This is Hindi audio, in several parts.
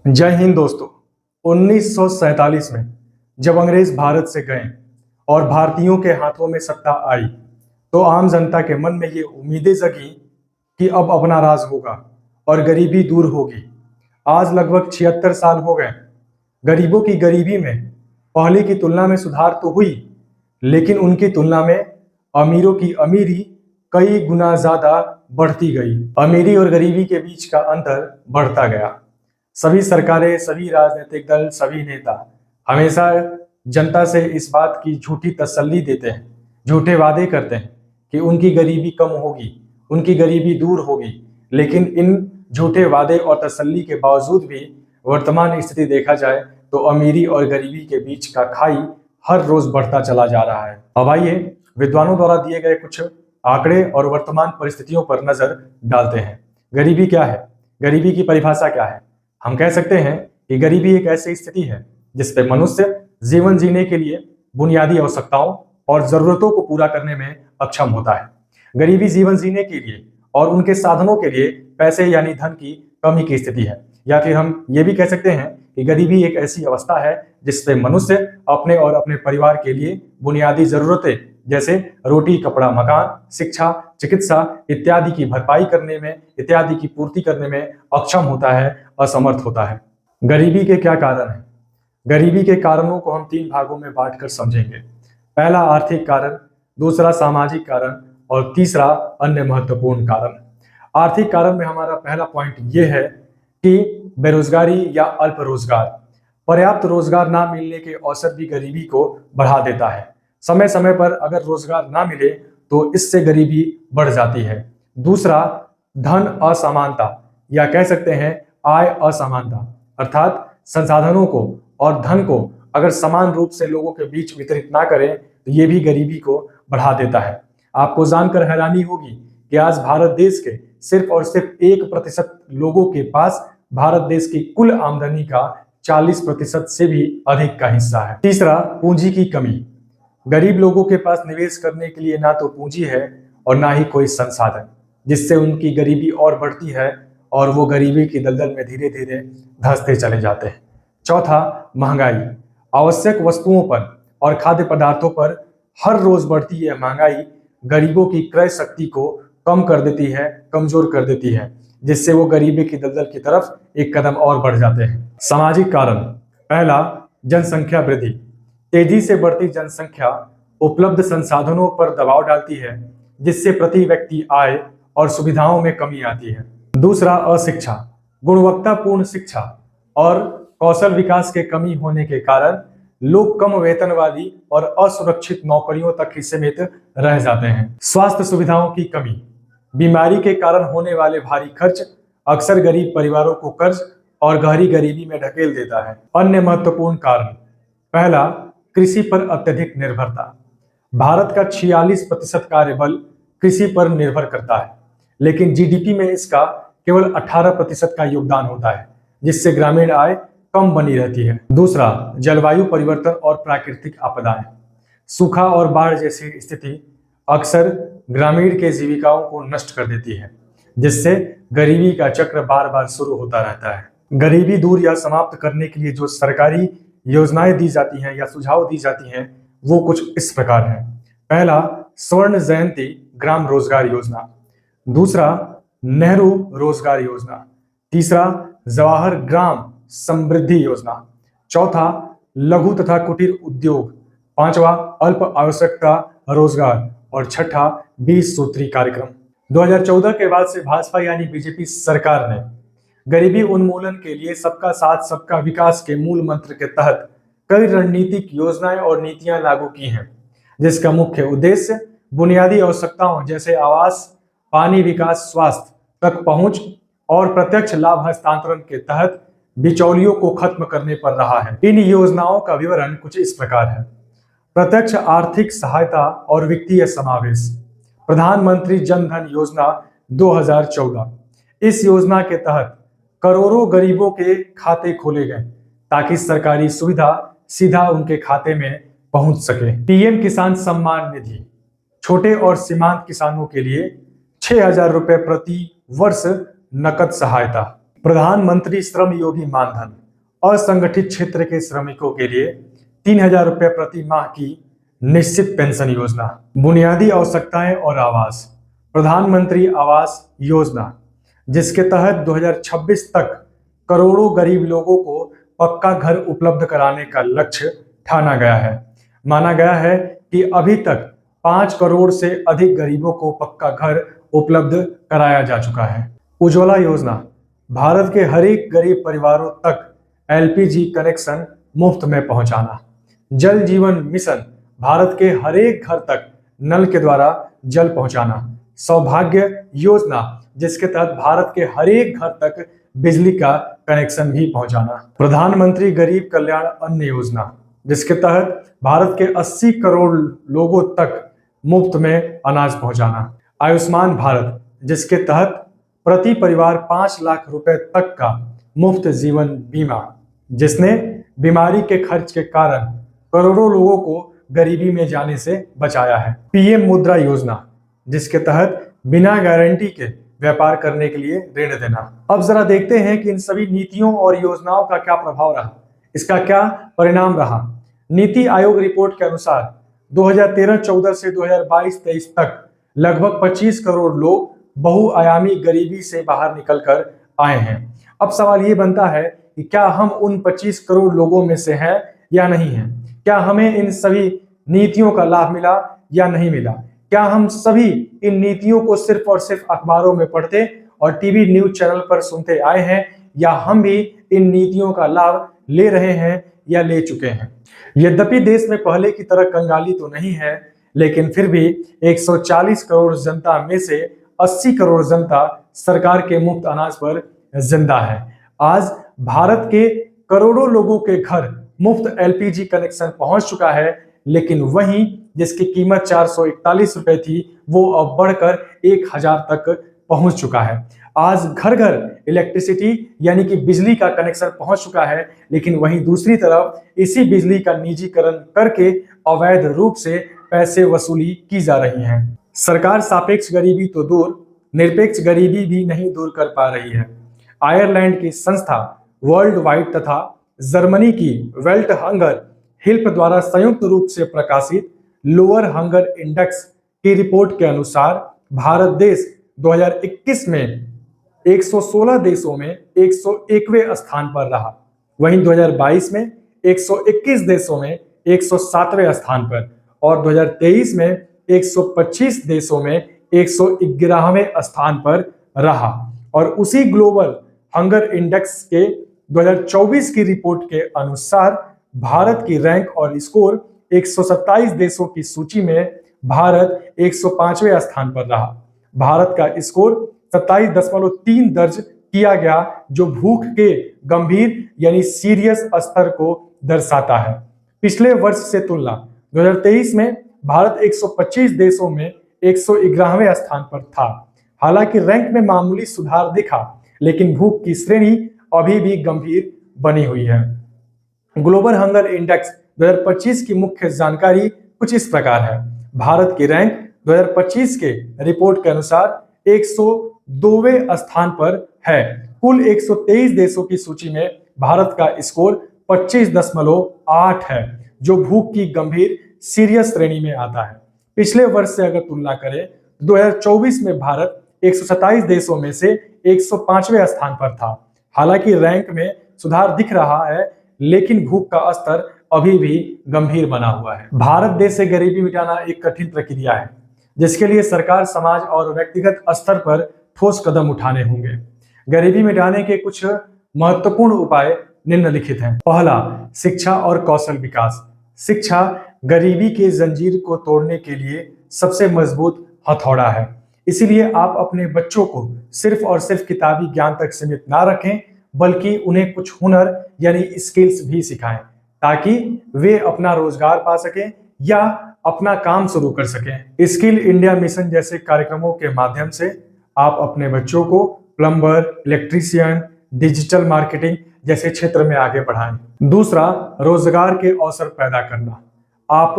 जय हिंद दोस्तों। 1947 में जब अंग्रेज भारत से गए और भारतीयों के हाथों में सत्ता आई तो आम जनता के मन में ये उम्मीदें जगी कि अब अपना राज होगा और गरीबी दूर होगी। आज लगभग 76 साल हो गए। गरीबों की गरीबी में पहले की तुलना में सुधार तो हुई, लेकिन उनकी तुलना में अमीरों की अमीरी कई गुना ज्यादा बढ़ती गई। अमीरी और गरीबी के बीच का अंतर बढ़ता गया। सभी सरकारें, सभी राजनीतिक दल, सभी नेता हमेशा जनता से इस बात की झूठी तसल्ली देते हैं, झूठे वादे करते हैं कि उनकी गरीबी कम होगी, उनकी गरीबी दूर होगी। लेकिन इन झूठे वादे और तसल्ली के बावजूद भी वर्तमान स्थिति देखा जाए तो अमीरी और गरीबी के बीच का खाई हर रोज बढ़ता चला जा रहा है। अब आइए विद्वानों द्वारा दिए गए कुछ आंकड़े और वर्तमान परिस्थितियों पर नजर डालते हैं। गरीबी क्या है? गरीबी की परिभाषा क्या है? हम कह सकते हैं कि गरीबी एक ऐसी स्थिति है जिसपे मनुष्य जीवन जीने के लिए बुनियादी आवश्यकताओं और जरूरतों को पूरा करने में अक्षम होता है। गरीबी जीवन जीने के लिए और उनके साधनों के लिए पैसे यानी धन की कमी की स्थिति है, या फिर हम ये भी कह सकते हैं कि गरीबी एक ऐसी अवस्था है जिसपे मनुष्य अपने और अपने परिवार के लिए बुनियादी जरूरतें जैसे रोटी, कपड़ा, मकान, शिक्षा, चिकित्सा इत्यादि की भरपाई करने में, इत्यादि की पूर्ति करने में अक्षम होता है, असमर्थ होता है। गरीबी के क्या कारण हैं? गरीबी के कारणों को हम 3 भागों में बांटकर समझेंगे। पहला आर्थिक कारण, दूसरा सामाजिक कारण और तीसरा अन्य महत्वपूर्ण कारण। आर्थिक कारण में हमारा पहला पॉइंट यह है कि बेरोजगारी या अल्प रोजगार। पर्याप्त रोजगार ना मिलने के अवसर भी गरीबी को बढ़ा देता है। समय समय पर अगर रोजगार ना मिले तो इससे गरीबी बढ़ जाती है। दूसरा, धन असमानता या कह सकते हैं आय असमानता, अर्थात संसाधनों को और धन को अगर समान रूप से लोगों के बीच वितरित ना करें तो ये भी गरीबी को बढ़ा देता है। आपको जानकर हैरानी होगी कि आज भारत देश के सिर्फ और सिर्फ 1% लोगों के पास भारत देश की कुल आमदनी का 40% से भी अधिक का हिस्सा है। तीसरा, पूंजी की कमी। गरीब लोगों के पास निवेश करने के लिए ना तो पूंजी है और ना ही कोई संसाधन, जिससे उनकी गरीबी और बढ़ती है और वो गरीबी की दलदल में धीरे धीरे धंसते चले जाते हैं। चौथा, महंगाई। आवश्यक वस्तुओं पर और खाद्य पदार्थों पर हर रोज बढ़ती यह महंगाई गरीबों की क्रय शक्ति को कम कर देती है, कमजोर कर देती है, जिससे वो गरीबी की दलदल की तरफ एक कदम और बढ़ जाते हैं। सामाजिक कारण। पहला, जनसंख्या वृद्धि। तेजी से बढ़ती जनसंख्या उपलब्ध संसाधनों पर दबाव डालती है, जिससे प्रति व्यक्ति आय और सुविधाओं में कमी आती है। दूसरा, अशिक्षा। गुणवत्तापूर्ण शिक्षा और कौशल विकास के कमी होने के कारण लोग कम वेतन वाली और असुरक्षित नौकरियों तक ही सीमित रह जाते हैं। स्वास्थ्य सुविधाओं की कमी। बीमारी के कारण होने वाले भारी खर्च अक्सर गरीब परिवारों को कर्ज और गहरी गरीबी में ढकेल देता है। अन्य महत्वपूर्ण कारण। पहला, कृषि पर अत्यधिक निर्भरता। भारत का 46% कार्यबल कृषि पर निर्भर करता है, लेकिन जीडीपी में इसका केवल 18% का योगदान होता है, जिससे ग्रामीण आय कम बनी रहती है। दूसरा, जलवायु परिवर्तन और प्राकृतिक आपदाएं। सूखा और बाढ़ जैसी स्थिति अक्सर ग्रामीण के जीविकाओं को नष्ट कर देती है, जिससे गरीबी का चक्र बार बार शुरू होता रहता है। गरीबी दूर या समाप्त करने के लिए जो सरकारी योजनाएं दी जाती हैं या सुझाव दी जाती हैं वो कुछ इस प्रकार हैं। पहला, स्वर्ण जयंती ग्राम रोजगार योजना। दूसरा, नेहरू रोजगार योजना। तीसरा, जवाहर ग्राम समृद्धि योजना। चौथा, लघु तथा कुटीर उद्योग। पांचवा, अल्प आवश्यकता रोजगार। और छठा, 20 सूत्री कार्यक्रम। 2014 के बाद से भाजपा यानी बीजेपी सरकार ने गरीबी उन्मूलन के लिए सबका साथ सबका विकास के मूल मंत्र के तहत कई रणनीतिक योजनाएं और नीतियां लागू की हैं, जिसका मुख्य उद्देश्य बुनियादी आवश्यकताओं जैसे आवास, पानी, विकास, स्वास्थ्य तक पहुंच और प्रत्यक्ष लाभ हस्तांतरण के तहत बिचौलियों को खत्म करने पर रहा है। इन योजनाओं का विवरण कुछ इस प्रकार है। प्रत्यक्ष आर्थिक सहायता और वित्तीय समावेश। प्रधानमंत्री जन धन योजना 2014। इस योजना के तहत करोड़ों गरीबों के खाते खोले गए ताकि सरकारी सुविधा सीधा उनके खाते में पहुंच सके। पीएम किसान सम्मान निधि। छोटे और सीमांत किसानों के लिए 6,000 रुपए प्रति वर्ष नकद सहायता। प्रधानमंत्री श्रम योगी मानधन असंगठित क्षेत्र के श्रमिकों के लिए 3,000 रुपये प्रति माह की निश्चित पेंशन योजना। बुनियादी आवश्यकताएं और आवास। प्रधानमंत्री आवास योजना, जिसके तहत 2026 तक करोड़ों गरीब लोगों को पक्का घर उपलब्ध कराने का लक्ष्य ठाना गया है। माना गया है कि अभी तक 5 करोड़ से अधिक गरीबों को पक्का घर उपलब्ध कराया जा चुका है। उज्ज्वला योजना, भारत के हर एक गरीब परिवारों तक एलपीजी कनेक्शन मुफ्त में पहुंचाना। जल जीवन मिशन, भारत के हर एक घर तक नल के द्वारा जल पहुंचाना। सौभाग्य योजना, जिसके तहत भारत के हर एक घर तक बिजली का कनेक्शन भी पहुंचाना। प्रधानमंत्री गरीब कल्याण अन्न योजना, जिसके तहत भारत के 80 करोड़ लोगों तक मुफ्त में अनाज पहुंचाना। आयुष्मान भारत, जिसके तहत प्रति परिवार 5 लाख रुपए तक का मुफ्त जीवन बीमा, जिसने बीमारी के खर्च के कारण करोड़ों लोगों को गरीबी में जाने से बचाया है। पीएम मुद्रा योजना, जिसके तहत बिना गारंटी के व्यापार करने के लिए ऋण देना। अब जरा देखते हैं कि इन सभी नीतियों और योजनाओं का क्या प्रभाव रहा, इसका क्या परिणाम रहा। नीति आयोग रिपोर्ट के अनुसार 2013-14 से 2022-23 तक लगभग 25 करोड़ लोग बहुआयामी गरीबी से बाहर निकलकर आए हैं। अब सवाल ये बनता है कि क्या हम उन 25 करोड़ लोगों में से हैं या नहीं हैं? क्या हमें इन सभी नीतियों का लाभ मिला या नहीं मिला? क्या हम सभी इन नीतियों को सिर्फ और सिर्फ अखबारों में पढ़ते और टीवी न्यूज चैनल पर सुनते आए हैं, या हम भी इन नीतियों का लाभ ले रहे हैं या ले चुके हैं? यद्यपि देश में पहले की तरह कंगाली तो नहीं है, लेकिन फिर भी 140 करोड़ जनता में से 80 करोड़ जनता सरकार के मुफ्त अनाज पर जिंदा है। आज भारत के करोड़ों लोगों के घर मुफ्त एलपीजी कनेक्शन पहुंच चुका है, लेकिन वहीं जिसकी कीमत 441 रुपए थी वो अब बढ़कर 1,000 तक पहुंच चुका है। आज घर घर इलेक्ट्रिसिटी यानी कि बिजली का कनेक्शन पहुंच चुका है, लेकिन वहीं दूसरी तरफ इसी बिजली का निजीकरण करके अवैध रूप से पैसे वसूली की जा रही है। सरकार सापेक्ष गरीबी तो दूर, निरपेक्ष गरीबी भी नहीं दूर कर पा रही है। आयरलैंड की संस्था वर्ल्ड वाइड तथा जर्मनी की वेल्ट हंगर हिल्प द्वारा संयुक्त रूप से प्रकाशित लोअर हंगर इंडेक्स की रिपोर्ट के अनुसार भारत देश 2021 में 116 देशों में 101वें स्थान पर रहा। वहीं 2022 में 121 देशों में 107वें स्थान पर और 2023 में 125 देशों में 111वें स्थान पर रहा। और उसी ग्लोबल हंगर इंडेक्स के 2024 की रिपोर्ट के अनुसार भारत की रैंक और स्कोर 127 देशों की सूची में भारत 105वें स्थान पर रहा। भारत का स्कोर 27.3 दर्ज किया गया, जो भूख के गंभीर यानी सीरियस स्तर को दर्शाता है। पिछले वर्ष से तुलना 2023 में भारत 125 देशों में 111वें स्थान पर था। हालांकि रैंक में मामूली सुधार दिखा, लेकिन भूख की श्रेणी अभी भी गंभीर बनी हुई है। ग्लोबल हंगर इंडेक्स 2025 की मुख्य जानकारी कुछ इस प्रकार है। भारत की रैंक 2025 के रिपोर्ट के अनुसार 102वें स्थान पर है। कुल 123 देशों की सूची में भारत का स्कोर 25.8 है, जो भूख की गंभीर सीरियस श्रेणी में आता है। पिछले वर्ष से अगर तुलना करें तो 2024 में भारत 127 देशों में से 105वें स्थान पर था। हालांकि रैंक में सुधार दिख रहा है, लेकिन भूख का स्तर अभी भी गंभीर बना हुआ है। भारत देश से गरीबी मिटाना एक कठिन प्रक्रिया है, जिसके लिए सरकार, समाज और व्यक्तिगत स्तर पर ठोस कदम उठाने होंगे। गरीबी मिटाने के कुछ महत्वपूर्ण उपाय निम्नलिखित हैं। पहला, शिक्षा और कौशल विकास। शिक्षा गरीबी के जंजीर को तोड़ने के लिए सबसे मजबूत हथौड़ा है। इसीलिए आप अपने बच्चों को सिर्फ और सिर्फ किताबी ज्ञान तक सीमित ना रखें, बल्कि उन्हें कुछ हुनर यानी स्किल्स भी सिखाएं, ताकि वे अपना रोजगार पा सकें या अपना काम शुरू कर सकें। स्किल इंडिया मिशन जैसे कार्यक्रमों के माध्यम से आप अपने बच्चों को प्लम्बर, इलेक्ट्रीशियन, डिजिटल मार्केटिंग जैसे क्षेत्र में आगे बढ़ाएं। दूसरा, रोजगार के अवसर पैदा करना। आप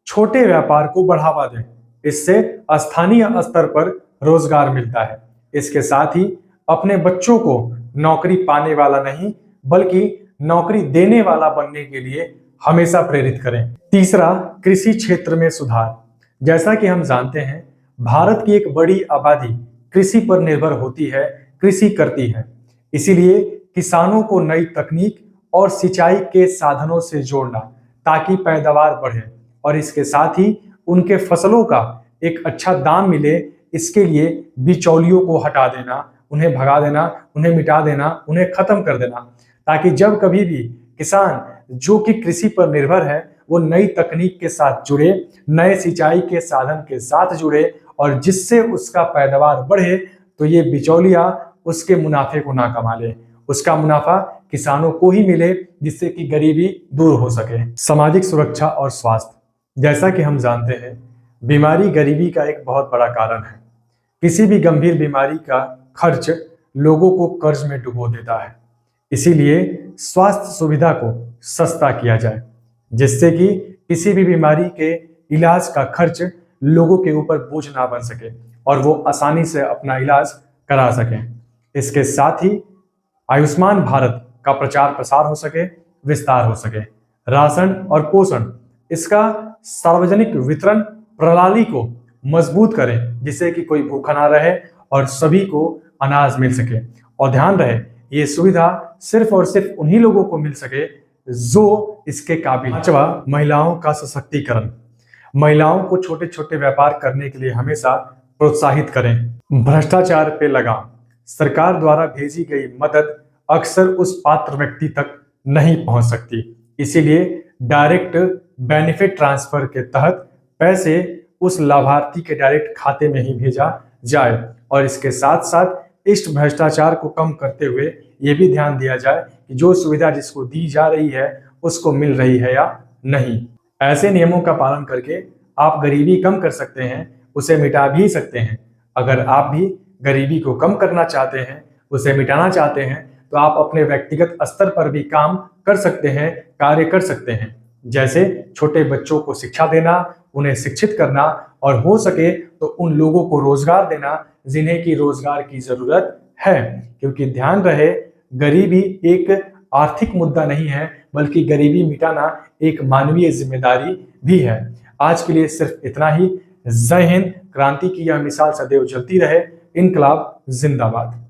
छोटे व्यापार को बढ़ावा दें, इससे स्थानीय स्तर पर रोजगार मिलता है। इसके साथ ही अपने बच्चों को नौकरी पाने वाला नहीं बल्कि नौकरी देने वाला बनने के लिए हमेशा प्रेरित करें। तीसरा, कृषि क्षेत्र में सुधार। जैसा कि हम जानते हैं, भारत की एक बड़ी आबादी कृषि पर निर्भर होती है, कृषि करती है। इसीलिए किसानों को नई तकनीक और सिंचाई के साधनों से जोड़ना ताकि पैदावार बढ़े और इसके साथ ही उनके फसलों का एक अच्छा दाम मिले, इसके लिए बिचौलियों को हटा देना, उन्हें भगा देना, उन्हें मिटा देना, उन्हें खत्म कर देना, ताकि जब कभी भी किसान जो कि कृषि पर निर्भर है वो नई तकनीक के साथ जुड़े, नए सिंचाई के साधन के साथ जुड़े और जिससे उसका पैदावार बढ़े, तो ये बिचौलिया उसके मुनाफे को ना कमा ले, उसका मुनाफा किसानों को ही मिले, जिससे कि गरीबी दूर हो सके। सामाजिक सुरक्षा और स्वास्थ्य। जैसा कि हम जानते हैं, बीमारी गरीबी का एक बहुत बड़ा कारण है। किसी भी गंभीर बीमारी का खर्च लोगों को कर्ज में डुबो देता है। इसीलिए स्वास्थ्य सुविधा को सस्ता किया जाए, जिससे कि किसी भी बीमारी के इलाज का खर्च लोगों के ऊपर बोझ ना बन सके और वो आसानी से अपना इलाज करा सकें। इसके साथ ही आयुष्मान भारत का प्रचार प्रसार हो सके, विस्तार हो सके। राशन और पोषण, इसका सार्वजनिक वितरण प्रणाली को मजबूत करें, जिससे कि कोई भूखा ना रहे और सभी को अनाज मिल सके। और ध्यान रहे, ये सुविधा सिर्फ और सिर्फ उन्हीं लोगों को मिल सके जो इसके काबिल। पांचवा, महिलाओं का सशक्तिकरण। महिलाओं को छोटे छोटे व्यापार करने के लिए हमेशा प्रोत्साहित करें। भ्रष्टाचार पे लगाम। सरकार द्वारा भेजी गई मदद अक्सर उस पात्र व्यक्ति तक नहीं पहुंच सकती, इसीलिए डायरेक्ट बेनिफिट ट्रांसफर के तहत पैसे उस लाभार्थी के डायरेक्ट खाते में ही भेजा जाए। और इसके साथ साथ इस भ्रष्टाचार को कम करते हुए ये भी ध्यान दिया जाए कि जो सुविधा जिसको दी जा रही है उसको मिल रही है या नहीं। ऐसे नियमों का पालन करके आप गरीबी कम कर सकते हैं, उसे मिटा भी सकते हैं। अगर आप भी गरीबी को कम करना चाहते हैं, उसे मिटाना चाहते हैं, तो आप अपने व्यक्तिगत स्तर पर भी काम कर सकते हैं, कार्य कर सकते हैं। जैसे छोटे बच्चों को शिक्षा देना, उन्हें शिक्षित करना और हो सके तो उन लोगों को रोजगार देना जिन्हें की रोजगार की जरूरत है। क्योंकि ध्यान रहे, गरीबी एक आर्थिक मुद्दा नहीं है, बल्कि गरीबी मिटाना एक मानवीय जिम्मेदारी भी है। आज के लिए सिर्फ इतना ही। जय हिंद। क्रांति की यह मिसाल सदैव चलती रहे। इनकलाब जिंदाबाद।